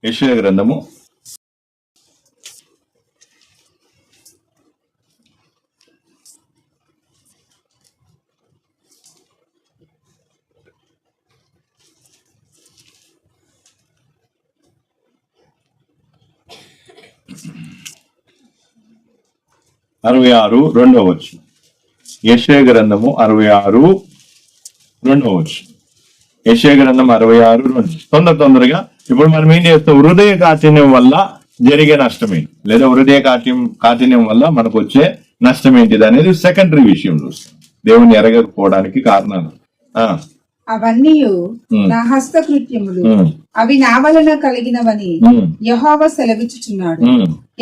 యెషయా గ్రంథము 66:2. యెషయా గ్రంథము 66:2. యెషయా గ్రంథం 66:2. తొందరగా ఇప్పుడు మనం ఏం చేస్తాం? హృదయ కాఠిన్యం వల్ల జరిగే నష్టం ఏంటి, లేదా హృదయ కాఠిన్యం వల్ల మనకు వచ్చే నష్టం ఏంటిది అనేది సెకండరీ విషయం చూస్తాం. దేవుని ఎరగకపోవడానికి కారణాలు అవన్నీ నా హస్తకృత్యములు, అవి నా వలన కలిగినవని యెహోవా సెలవిచ్చుచున్నాడు.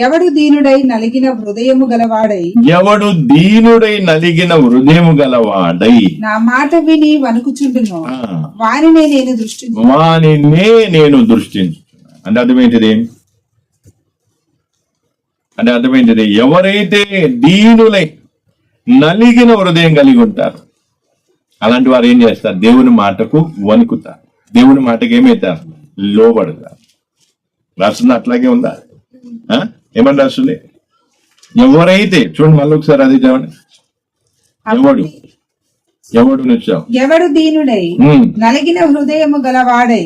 ఎవడు దీనుడై నలిగిన హృదయము గలవాడై నా మాట విని వణుకుచుండును వానినే నేను దృష్టించు. అంటే అర్థమేంటిది? ఎవరైతే దీనులై నలిగిన హృదయం కలిగి ఉంటారు అలాంటి వారు ఏం చేస్తారు? దేవుని మాటకు వణుకుతారు, దేవుని మాటకు ఏమవుతారు? లోబడతారు. రాస్తుంది అట్లాగే ఉందా? ఏమని రాస్తుంది? ఎవరైతే, చూడండి మళ్ళీ ఒకసారి అది చదవండి. ఎవడు దీనుడై నలిగిన హృదయము గలవాడై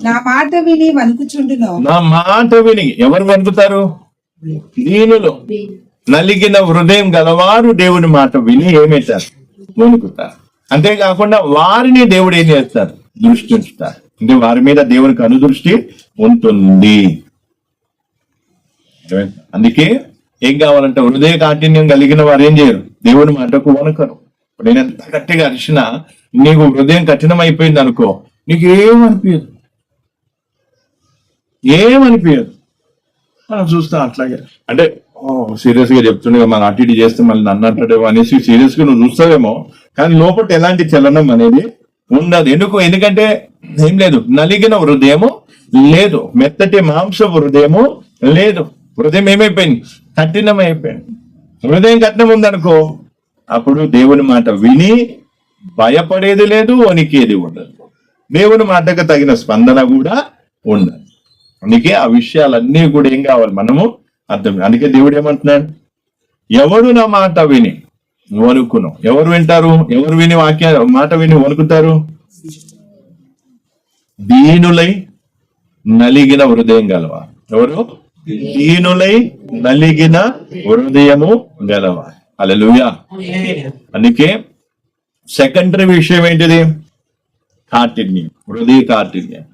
నా మాట విని వణుకుచుండును. నా మాట విని ఎవరు వణుకుతారు? దీనులు. నలిగిన హృదయం గలవారు దేవుని మాట విని ఏమవుతారు? వణుకుతారు. అంతేకాకుండా వారిని దేవుడు ఏం చేస్తారు? దృష్టి ఉంచుతారు. అంటే వారి మీద దేవునికి అనుదృష్టి ఉంటుంది. అందుకే ఏం కావాలంటే హృదయ కాఠిన్యం కలిగిన వారు ఏం చేయరు? దేవుని మాటకు వణకరు. ఇప్పుడు నేను ఎంత గట్టిగా అరిచినా నీకు హృదయం కఠినం అయిపోయింది అనుకో, నీకు ఏమనిపించదు. మనం చూస్తాం అట్లాగే. అంటే సీరియస్ గా చెప్తుండే మనం అటు ఇటు చేస్తే మళ్ళీ నన్ను అంటాడేమో అనేసి సీరియస్ గా నువ్వు చూస్తావేమో, కానీ లోపల ఎలాంటి చలనం అనేది ఉండదు. ఎందుకంటే ఏం లేదు, నలిగిన హృదయము లేదు, మెత్తటి మాంస హృదయము లేదు. హృదయం ఏమైపోయింది? కఠినం అయిపోయింది. హృదయం కఠినం ఉందనుకో, అప్పుడు దేవుని మాట విని భయపడేది లేదు, వణికేది ఉండదు. దేవుని మాటకు తగిన స్పందన కూడా ఉండదు. అందుకే ఆ విషయాలన్నీ కూడా ఏం కావాలి? మనము అర్థం. అందుకే దేవుడు ఏమంటున్నాడు? ఎవడు నా మాట విని వణుకును. ఎవరు వింటారు? ఎవరు విని మాట విని వణుకుతారు? దీనులై నలిగిన హృదయం గలవా. ఎవరు? దీనులై నలిగిన హృదయము గలవా. హల్లెలూయా. అందుకే సెకండరీ విషయం ఏంటిది? కాఠిన్యం, హృదయ కాఠిన్యం.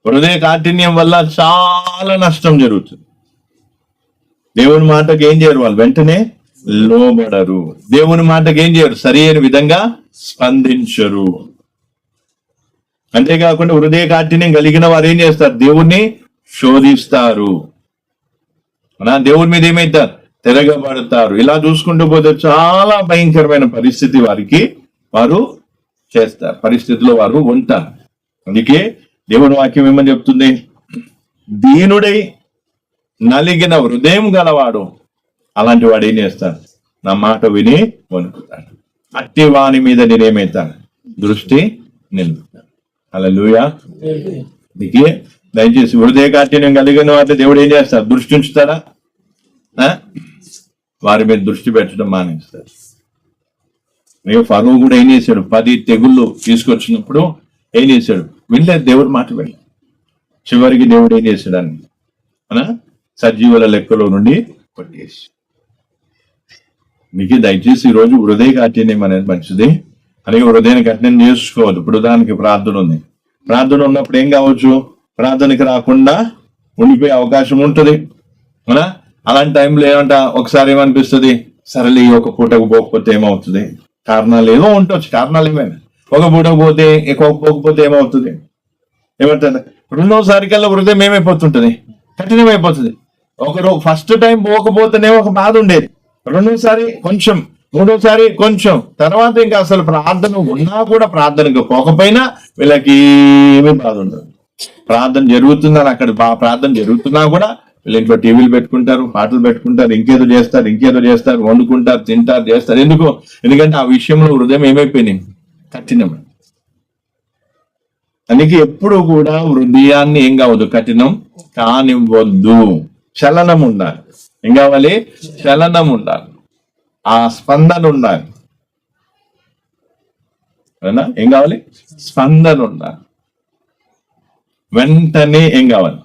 హృదయ కాఠిన్యం వల్ల చాలా నష్టం జరుగుతుంది. దేవుని మాటకు ఏం చేయరు? వాళ్ళు వెంటనే లోబడరు. దేవుని మాటకు ఏం చేయరు? సరి అయిన విధంగా స్పందించరు. అంతేకాకుండా హృదయ కాఠిన్యం కలిగిన వారు ఏం చేస్తారు? దేవుణ్ణి శోధిస్తారు. దేవుని మీద ఏమైతారు? తిరగబడతారు. ఇలా చూసుకుంటూ పోతే చాలా భయంకరమైన పరిస్థితి వారు చేస్తారు, పరిస్థితిలో వారు ఉంటారు. అందుకే దేవుని వాక్యం ఏమని చెప్తుంది? దీనుడై నలిగిన హృదయం గలవాడు, అలాంటి వాడు ఏం చేస్తాడు? నా మాట విని వణుకుతాడు. అట్టి వాని మీద నేనేమవుతాను? దృష్టి నిలుపుతాను. హల్లెలూయా. అందుకే దయచేసి హృదయ కాఠిన్యం కలిగిన వాటిని దేవుడు ఏం చేస్తాడు? దృష్టి ఉంచుతారా? వారి మీద దృష్టి పెట్టడం మానేస్తారు. ఫరో కూడా ఏం చేశాడు? 10 తెగుళ్ళు తీసుకొచ్చినప్పుడు ఏం చేశాడు? వినలేదు, దేవుడు మాట వెళ్ళి చివరికి దేవుడు ఏం చేశాడని సజీవుల లెక్కలో నుండి కొట్టేసి. మీకు దయచేసి ఈరోజు హృదయ కాఠిన్యం అనేది మంచిది. అలాగే హృదయాన్ని కఠినం చేసుకోవద్దు. ఇప్పుడు దానికి ప్రార్థన ఉంది. ప్రార్థన ఉన్నప్పుడు ఏం కావచ్చు? ప్రార్థనకి రాకుండా ఉండిపోయే అవకాశం ఉంటుంది. అలాంటి టైంలో ఏమంట, ఒకసారి ఏమనిపిస్తుంది? సరేలే ఒక పూటకు పోకపోతే ఏమవుతుంది? కారణాలు ఏమో ఉండొచ్చు, కారణాలు ఏమైనా. ఒక పూటకు పోతే పోకపోతే ఏమవుతుంది? ఏమంటుంది? రెండోసారి కల్లా హృదయం ఏమైపోతుంటది? కఠినం అయిపోతుంది. ఫస్ట్ టైం పోకపోతేనేమో ఒక బాధ ఉండేది, రెండోసారి కొంచెం, మూడోసారి కొంచెం, తర్వాత ఇంకా అసలు ప్రార్థన ఉన్నా కూడా ప్రార్థనకు పోకపోయినా వీళ్ళకి ఏమీ బాధ ఉండదు. ప్రార్థన జరుగుతుందని అక్కడ ప్రార్థన జరుగుతున్నా కూడా వీళ్ళు ఇంట్లో టీవీలు పెట్టుకుంటారు, పాటలు పెట్టుకుంటారు, ఇంకేదో చేస్తారు, వండుకుంటారు, తింటారు, చేస్తారు. ఎందుకంటే ఆ విషయంలో హృదయం ఏమైపోయింది? కఠినం. అందుకే ఎప్పుడు కూడా హృదయాన్ని ఏం కావద్దు, కఠినం కానివ్వద్దు. చలనం ఉండాలి. ఏం కావాలి? చలనం ఉండాలి, ఆ స్పందన ఉండాలి. ఏం కావాలి? స్పందన ఉండాలి. వెంటనే ఏం కావాలి?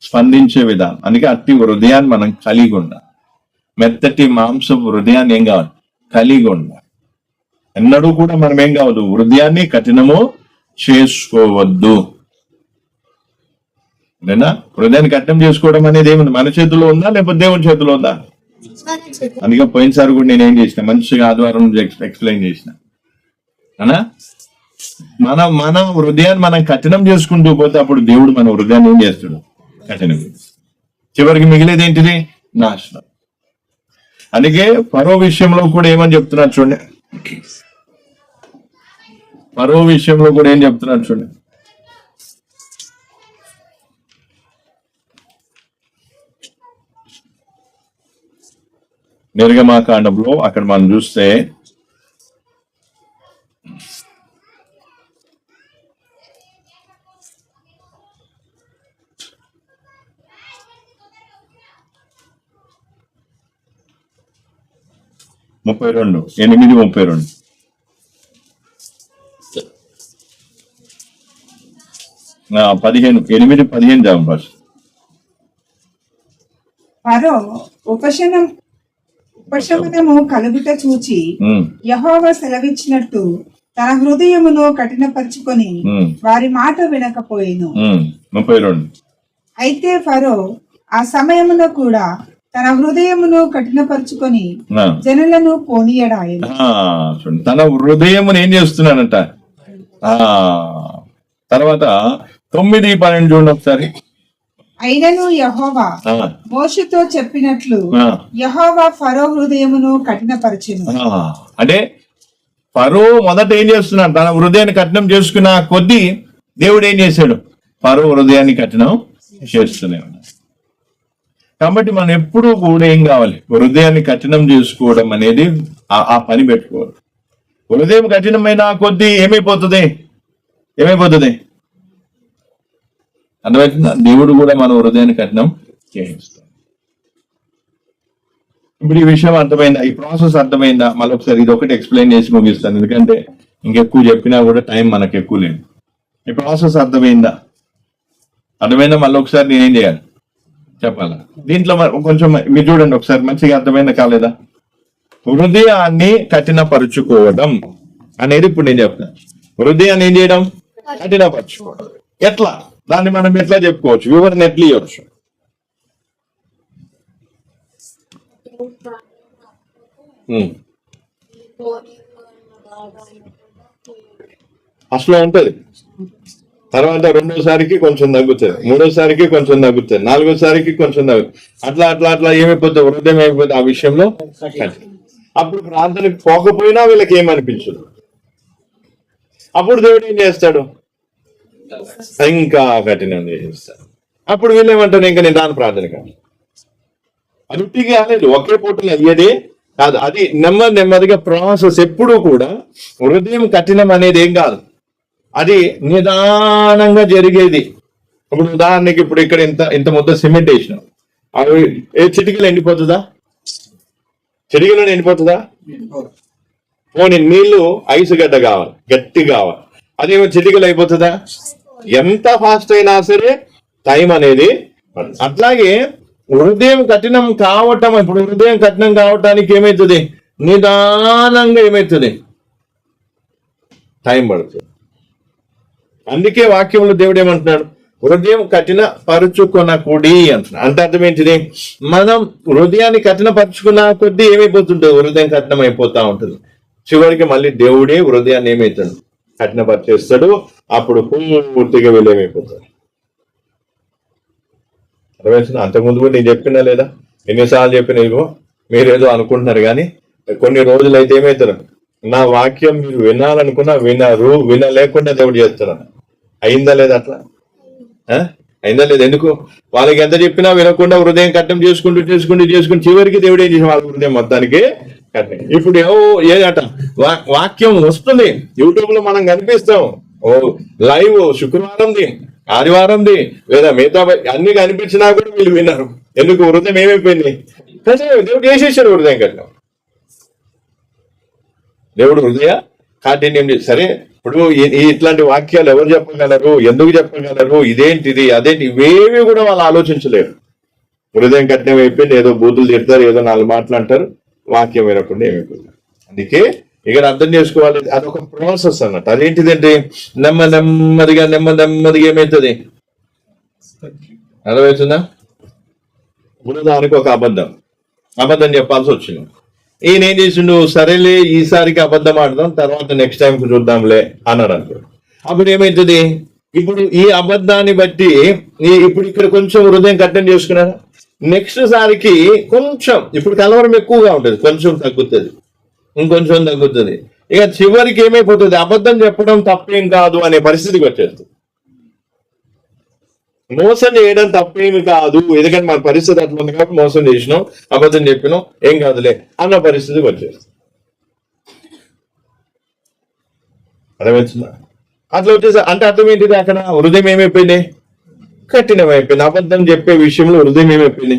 స్పందించే విధానం. అందుకే అట్టి హృదయాన్ని మనం కలిగి ఉండాలి. మెత్తటి మాంసం హృదయాన్ని ఏం కావాలి? కలిగి ఉండాలి. ఎన్నడూ కూడా మనం ఏం కావద్దు, హృదయాన్ని కఠినము చేసుకోవద్దు. హృదయాన్ని కఠినం చేసుకోవడం అనేది ఏముంది? మన చేతిలో ఉందా లేకపోతే దేవుని చేతిలో ఉందా? అందుకే పోయినసారి కూడా నేనేం చేసిన, మంచిగా ఆదివారం ఎక్స్ప్లెయిన్ చేసిన. అనా మన హృదయాన్ని మనం కఠినం చేసుకుంటూ పోతే అప్పుడు దేవుడు మన హృదయాన్ని ఏం చేస్తాడు? కఠినం. చివరికి మిగిలేది ఏంటిది? నాశనం. అందుకే ఫరో విషయంలో కూడా ఏమని చెప్తున్నాడు చూడండి. ఫరో విషయంలో కూడా ఏం చెప్తున్నాడు చూడండి. నిర్గమాకాండంలో అక్కడ మనం చూస్తే ముప్పై 8:32 8:15 జాబ్ ఫస్ట్. ఫరో ఉపశమనము కలుగుట చూచి యెహోవా సెలవిచ్చినట్టు తన హృదయమును కఠినపరుచుకొని వారి మాట వినకపోయెను. 32. అయితే ఫరో ఆ సమయములో కూడా తన హృదయమును కఠినపరుచుకొని జనులను పోనీయడాయెను. తన హృదయమును ఏం చేస్తున్నానంట. తర్వాత 9:12 చూడండి ఒకసారి. అయినను యెహోవా మోషేతో చెప్పినట్లు యెహోవా ఫరో హృదయమును కఠినపరచెను. అంటే ఫరో మొదట ఏం చేస్తున్నాడు? తన హృదయాన్ని కఠినం చేసుకున్న కొద్దీ దేవుడు ఏం చేశాడు? ఫరో హృదయాన్ని కఠినం చేస్తూనే ఉన్నాడు. కాబట్టి మనం ఎప్పుడూ కూడా ఏం కావాలి? హృదయాన్ని కఠినం చేసుకోవడం అనేది ఆ పని పెట్టుకోవాలి. హృదయం కఠినమైన కొద్దీ ఏమైపోతుంది? అర్థమవుతుందా? దేవుడు కూడా మన హృదయాన్ని కఠినం చేయిస్తాడు. ఇప్పుడు ఈ విషయం అర్థమైందా? ఈ ప్రాసెస్ అర్థమైందా? మళ్ళీ ఒకసారి ఇది ఒకటి ఎక్స్ప్లెయిన్ చేసి ముగిస్తాను, ఎందుకంటే ఇంకెక్కువ చెప్పినా కూడా టైం మనకు ఎక్కువ లేదు. ఈ ప్రాసెస్ అర్థమైందా? మళ్ళీ ఒకసారి నేనేం చేయాలి చెప్పాలా? దీంట్లో కొంచెం మీరు చూడండి ఒకసారి, మంచిగా అర్థమైందా కాలేదా? హృదయాన్ని కఠినపరుచుకోవడం అనేది ఇప్పుడు నేను చెప్తాను. హృదయాన్ని ఏం చేయడం? కఠినపరుచుకోవడం. ఎట్లా? దాన్ని మనం ఎట్లా చెప్పుకోవచ్చు? వివరణ ఎట్లా ఇవ్వచ్చు? అసలు ఉంటది, తర్వాత రెండోసారికి కొంచెం తగ్గుతుంది, మూడోసారికి కొంచెం తగ్గుతుంది, నాలుగోసారికి కొంచెం తగ్గుతుంది. అట్లా ఏమైపోతుంది? హృదయం అయిపోతుంది ఆ విషయంలో. అప్పుడు ప్రార్థనకి పోకపోయినా వీళ్ళకి ఏమనిపించదు. అప్పుడు దేవుడు ఏం చేస్తాడు? ఇంకా కఠినంగా చేస్తాడు. అప్పుడు వీళ్ళు ఏమంటారు? ఇంకా నేను దాని ప్రార్థన కాదు. అది ఉట్టిగా కాలేదు, ఒకే పూటలో అయ్యేదే కాదు. అది నెమ్మదిగా ప్రాసెస్. ఎప్పుడూ కూడా హృదయం కఠినం అనేది ఏం కాదు, అది నిదానంగా జరిగేది. ఇప్పుడు ఉదాహరణకి ఇప్పుడు ఇక్కడ ఇంత ముద్ద సిమెంట్ వేసినాం, అవి చిటికలు ఎండిపోతుందా? చిటికలో ఎండిపోతుందా? పోనీ నీళ్లు ఐసు గడ్డ కావాలి, గట్టి కావాలి, అదేమో చిటికలు అయిపోతుందా? ఎంత ఫాస్ట్ అయినా సరే టైం అనేది. అట్లాగే హృదయం కఠినం కావటం, ఇప్పుడు హృదయం కఠినం కావటానికి ఏమవుతుంది? నిదానంగా ఏమవుతుంది? టైం పడుతుంది. అందుకే వాక్యంలో దేవుడు ఏమంటున్నాడు? హృదయం కఠిన పరుచుకున్న కుడి అంటున్నాడు. అంటే అర్థం ఏంటిది? మనం హృదయాన్ని కఠిన పరుచుకున్న కొద్దీ ఏమైపోతుంటుంది? హృదయం కఠినం అయిపోతా ఉంటుంది. చివరికి మళ్ళీ దేవుడే హృదయాన్ని ఏమవుతాడు? కఠినపరిచేస్తాడు. అప్పుడు పూర్తిగా వీళ్ళేమైపోతాడు. అర్థమవుతుంది? అంతకుముందు కూడా నేను చెప్పినా లేదా? ఎన్నిసార్లు చెప్పినా? ఇగో మీరేదో అనుకుంటున్నారు, కానీ కొన్ని రోజులు అయితే ఏమవుతారు? నా వాక్యం మీరు వినాలనుకున్నా వినరు, వినలేకుండా దేవుడు చేస్తున్నాను. అయిందా లేదా? అట్లా అయిందా లేదా? ఎందుకు? వాళ్ళకి ఎంత చెప్పినా వినకుండా హృదయం కఠినం చేసుకుంటూ చివరికి దేవుడు ఏం చేసి వాళ్ళ హృదయం మొత్తానికి కఠినం. ఇప్పుడు ఏదట వాక్యం వస్తుంది, యూట్యూబ్ లో మనం కనిపిస్తాం, ఓ లైవ్ శుక్రవారంది, ఆదివారంది, లేదా మిగతా అన్ని కనిపించినా కూడా వీళ్ళు విన్నారు. ఎందుకు? హృదయం ఏమైపోయింది? దేవుడు వేసేసాడు హృదయం కట్నం. దేవుడు హృదయ కాఠిన్యం సరే. ఇప్పుడు ఇట్లాంటి వాక్యాలు ఎవరు చెప్పగలరు? ఎందుకు చెప్పగలరు? ఇదేంటిది అదేంటి? ఇవేవి కూడా వాళ్ళు ఆలోచించలేరు. హృదయం కఠినం అయిపోయింది, ఏదో బూతులు తిడతారు, ఏదో 4 మాటలు అంటారు, వాక్యం వినకుండా ఏమైపోయింది. అందుకే ఇక్కడ అర్థం చేసుకోవాలి, అదొక ప్రాసెస్ అన్నట్టు. అదేంటిదంటే నెమ్మదిగా ఏమవుతుంది? అర్థమవుతుందా? ఉన్నదానికి ఒక అబద్ధం చెప్పాల్సి వచ్చింది. ఈయన ఏం చేసిండు? సరేలే ఈసారికి అబద్ధం ఆడదాం, తర్వాత నెక్స్ట్ టైంకి చూద్దాంలే అన్నాడు అనుకో. అప్పుడు ఏమైతుంది? ఇప్పుడు ఈ అబద్ధాన్ని బట్టి ఇప్పుడు ఇక్కడ కొంచెం హృదయం కఠినం చేసుకున్నారా, నెక్స్ట్ సారికి కొంచెం, ఇప్పుడు కలవరం ఎక్కువగా ఉంటుంది, కొంచెం తగ్గుతుంది, ఇంకొంచెం తగ్గుతుంది. ఇక చివరికి ఏమైపోతుంది? అబద్ధం చెప్పడం తప్పేం కాదు అనే పరిస్థితికి వచ్చేస్తుంది. మోసం చేయడం తప్పేమి కాదు, ఎందుకంటే మన పరిస్థితి అట్లా ఉంది కాబట్టి మోసం చేసినాం, అబద్ధం చెప్పినాం, ఏం కాదులే అన్న పరిస్థితికి వచ్చేస్తుంది. అర్థమవుతుందా? అట్లా వచ్చేసి అంటే అర్థం ఏంటిది? అక్కడ హృదయం ఏమైపోయింది? కఠినమైపోయింది. అబద్ధం చెప్పే విషయంలో హృదయం ఏమైపోయింది?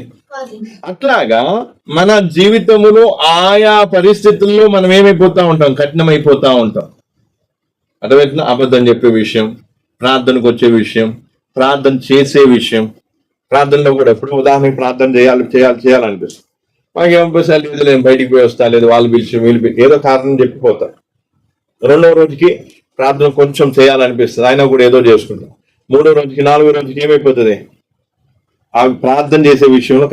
అట్లాగా మన జీవితంలో ఆయా పరిస్థితుల్లో మనం ఏమైపోతా ఉంటాం? కఠినమైపోతా ఉంటాం. అర్థమవుతుందా? అబద్ధం చెప్పే విషయం, ప్రార్థనకు వచ్చే విషయం, ప్రార్థన చేసే విషయం. ప్రార్థనలో కూడా ఎప్పుడు ఉదాహరణకి ప్రార్థన చేయాలనిపిస్తుంది. మాకేమనిపిస్తుంది? లేదు నేను బయటికి పోయి వస్తా, లేదు వాళ్ళు వీళ్ళు ఏదో కారణం చెప్పిపోతా. 2వ రోజుకి ప్రార్థన కొంచెం చేయాలనిపిస్తుంది, అయినా కూడా ఏదో చేసుకుంటాం. 3వ రోజుకి 4వ రోజుకి ఏమైపోతుంది? ఆ ప్రార్థన చేసే విషయంలో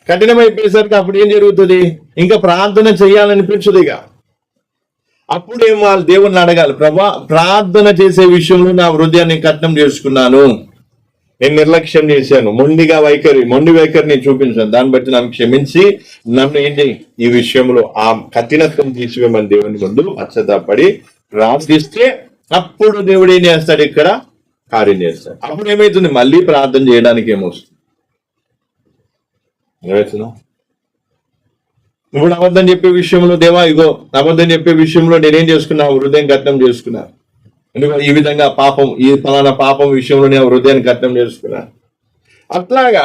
కఠినమైపోయేసరికి అప్పుడు ఏం జరుగుతుంది? ఇంకా ప్రార్థన చేయాలనిపించదు. ఇక అప్పుడేం వాళ్ళు దేవుణ్ణి అడగాలి, ప్రభా ప్రార్థన చేసే విషయంలో నా హృదయాన్ని కఠినం చేసుకున్నాను, నేను నిర్లక్ష్యం చేశాను, మొండి వైఖరిని చూపించాను, దాన్ని బట్టి నన్ను క్షమించి నన్ను ఏం చేయి, ఈ విషయంలో ఆ కఠినత్వం తీసివేయమని దేవుని ముందు పశ్చాత్తాపడి ప్రార్థిస్తే అప్పుడు దేవుడు ఏం చేస్తాడు? ఇక్కడ కార్యం చేస్తాడు. అప్పుడు ఏమైతుంది? మళ్ళీ ప్రార్థన చేయడానికి ఏమొస్తుంది? ఏమవుతుందా? ఇప్పుడు అబద్ధం చెప్పే విషయంలో దేవా ఇగో అబద్ధం చెప్పే విషయంలో నేనేం చేసుకున్నా? హృదయం కఠినం చేసుకున్నా. ఎందుకంటే ఈ విధంగా పాపం, ఈ ఫలానా పాపం విషయంలో నేను హృదయాన్ని కఠినం చేసుకున్నా. అట్లాగా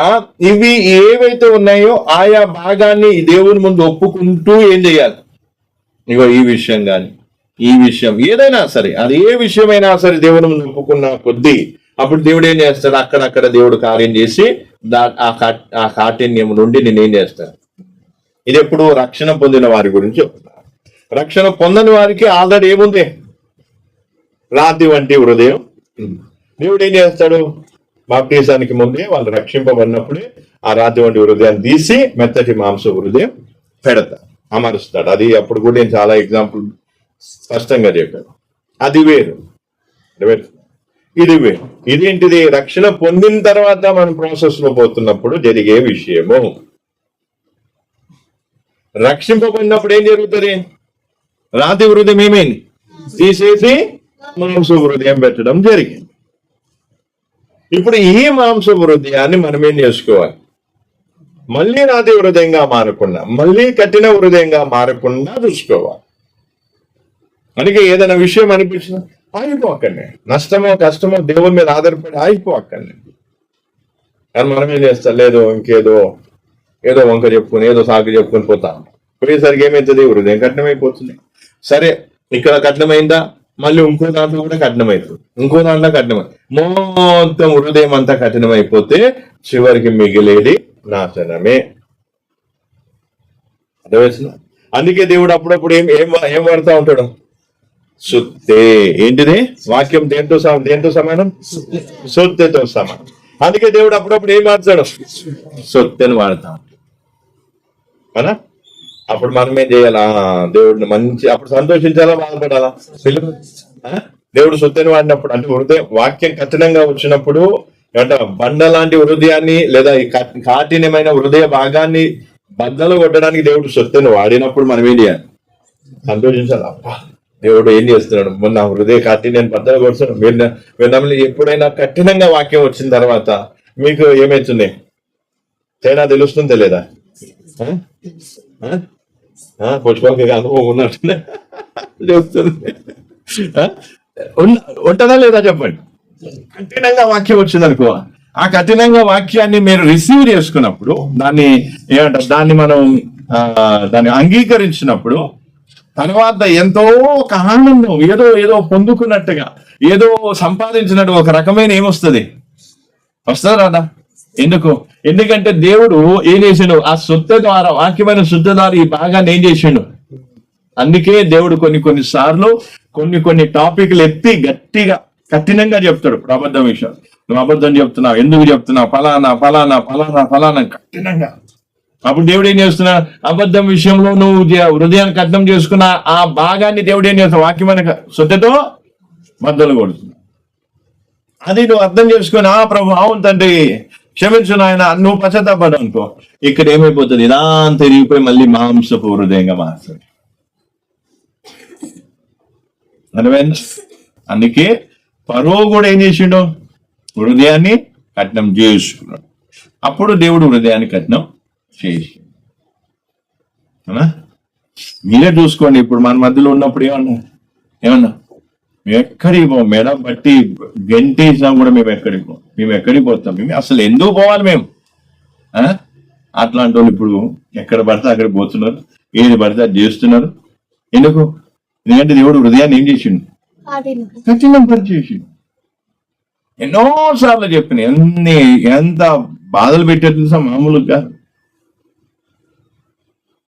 ఇవి ఏవైతే ఉన్నాయో ఆయా భాగాన్ని దేవుని ముందు ఒప్పుకుంటూ ఏం చేయాలి? ఇగో ఈ విషయం కానీ ఈ విషయం ఏదైనా సరే, అది ఏ విషయమైనా సరే దేవుని ముందు ఒప్పుకున్న కొద్దీ అప్పుడు దేవుడు ఏం చేస్తాడు? అక్కడక్కడ దేవుడు కార్యం చేసి ఆ కాఠిన్యం నుండి నేనేం చేస్తాను. ఇది ఎప్పుడు రక్షణ పొందిన వారి గురించి చెప్తున్నారు. రక్షణ పొందని వారికి ఆల్రెడీ ఏముంది? రాతి వంటి హృదయం. దేవుడు ఏం చేస్తాడు? బాప్టిజానికి ముందే వాళ్ళు రక్షింపబడినప్పుడే ఆ రాతి వంటి హృదయాన్ని తీసి మెత్తటి మాంస హృదయం అమరుస్తాడు. అది అప్పుడు కూడా నేను చాలా ఎగ్జాంపుల్ స్పష్టంగా చెప్పాను. అది వేరు, ఇది వేరు. ఇదేంటిది? రక్షణ పొందిన తర్వాత మనం ప్రాసెస్ లో పోతున్నప్పుడు జరిగే విషయము. రక్షింపబడినప్పుడు ఏం జరుగుతుంది? రాతి హృదయం ఏమైంది? తీసేసి మాంస హృదయం పెట్టడం జరిగింది. ఇప్పుడు ఈ మాంస హృదయాన్ని మనం ఏం చేసుకోవాలి? మళ్ళీ రాతి హృదయంగా మారకుండా, మళ్ళీ కఠిన హృదయంగా మారకుండా చూసుకోవాలి. అందుకే ఏదైనా విషయం అనిపించిన ఆగిపోకండి, నష్టమో కష్టమో దేవుని మీద ఆధారపడి ఆగిపోకండి. కానీ మనం ఏం చేస్తాం? లేదు ఏదో వంక చెప్పుకొని ఏదో సాగు చెప్పుకొని పోతాం. పోయేసరికి ఏమవుతుంది? హృదయం కఠినమైపోతుంది. సరే, ఇక్కడ కఠినమైందా? మళ్ళీ ఇంకో దాంట్లో కూడా కఠినమవుతుంది, ఇంకో దాంట్లో కఠినమైంది, మొత్తం హృదయం అంతా కఠినమైపోతే చివరికి మిగిలేది నాశనమే. అర్థమవుతుందా? అందుకే దేవుడు అప్పుడప్పుడు ఏం వాడుతూ ఉంటాడు? సుత్తే. ఏంటిది? వాక్యం దేంతో సమానం? సొత్తెతో సమానం. అందుకే దేవుడు అప్పుడప్పుడు ఏం వాడతాడు? సొత్తెను వాడతాం కదా. అప్పుడు మనం ఏం చేయాలా? దేవుడిని మంచి అప్పుడు సంతోషించాలా, బాధపడాలా? దేవుడు సొత్తెను వాడినప్పుడు, అంటే హృదయం వాక్యం కఠినంగా వచ్చినప్పుడు, అంటే బండ లాంటి హృదయాన్ని లేదా ఈ కాఠిన్యమైన హృదయ భాగాన్ని బద్దలు కొట్టడానికి దేవుడు సొత్తెను వాడినప్పుడు మనం ఏం చేయాలి? సంతోషించాలి. అబ్బా దేవుడు ఏం చేస్తున్నాడు, మొన్న హృదయ కాఠిన్యాన్ని బద్దలు కొడుతున్నాడు. మీరు ఎప్పుడైనా కఠినంగా వాక్యం వచ్చిన తర్వాత మీకు ఏమవుతుంది? తేడా తెలుస్తుందా లేదా? పుష్పకి అనుభవం ఉన్నట్టు చెప్తుంది. ఉంటుందా లేదా చెప్పండి. కఠినంగా వాక్యం వచ్చింది అనుకో, ఆ కఠినంగా వాక్యాన్ని మీరు రిసీవ్ చేసుకున్నప్పుడు, దాన్ని ఏమంటారు, దాన్ని మనం దాన్ని అంగీకరించినప్పుడు తర్వాత ఎంతో ఒక ఆనందం, ఏదో ఏదో పొందుకున్నట్టుగా, ఏదో సంపాదించినట్టు ఒక రకమైన ఏమొస్తుంది, వస్తుందా రాదా? ఎందుకంటే దేవుడు ఏం చేసిండు, ఆ శుద్ధ ద్వారా, వాక్యమైన శుద్ధ ద్వారా ఈ భాగాన్ని ఏం చేసిండు. అందుకే దేవుడు కొన్ని సార్లు కొన్ని టాపిక్లు ఎత్తి గట్టిగా కఠినంగా చెప్తాడు. ఇప్పుడు అబద్ధం విషయం, నువ్వు అబద్ధం చెప్తున్నావు, ఎందుకు చెప్తున్నావు, ఫలానా ఫలానా ఫలానా ఫలానా కఠినంగా. అప్పుడు దేవుడు ఏం చేస్తున్నా, అబద్ధం విషయంలో నువ్వు హృదయాన్ని కఠినం చేసుకున్న ఆ భాగాన్ని దేవుడు ఏం చేస్తావు, వాక్యమైన శుద్ధతో బద్దలు కొడుతున్నా. అది నువ్వు అర్థం చేసుకుని, ఆ ప్రభు అవును తండ్రి క్షమించు నాయన, నువ్వు పశ్చాత్తాపడు అనుకో, ఇక్కడ ఏమైపోతుంది, ఇలా తిరిగిపోయి మళ్ళీ మాంసపు హృదయంగా మారుతుంది. అర్థమైంది? అందుకే ఫరో కూడా ఏం చేసిండు, హృదయాన్ని కఠినం చేసుకున్నాడు. అప్పుడు దేవుడు హృదయాన్ని కఠినం చేసి, మీరే చూసుకోండి. ఇప్పుడు మన మధ్యలో ఉన్నప్పుడు ఏమన్నా మేము ఎక్కడికి పోం, మెడ బట్టి గంటేసినా కూడా మేము ఎక్కడికి పోతాం, మేము అసలు ఎందుకు పోవాలి మేము? అట్లాంటి వాళ్ళు ఇప్పుడు ఎక్కడ పడితే అక్కడ పోతున్నారు, ఏది పడితే అది చేస్తున్నారు. ఎందుకంటే దేవుడు హృదయాన్ని ఏం చేసిండు, కఠినం పరిచేసిండు. ఎన్నోసార్లు చెప్పిన ఎంత బాధలు పెట్టేది తెలుసా, మామూలుగా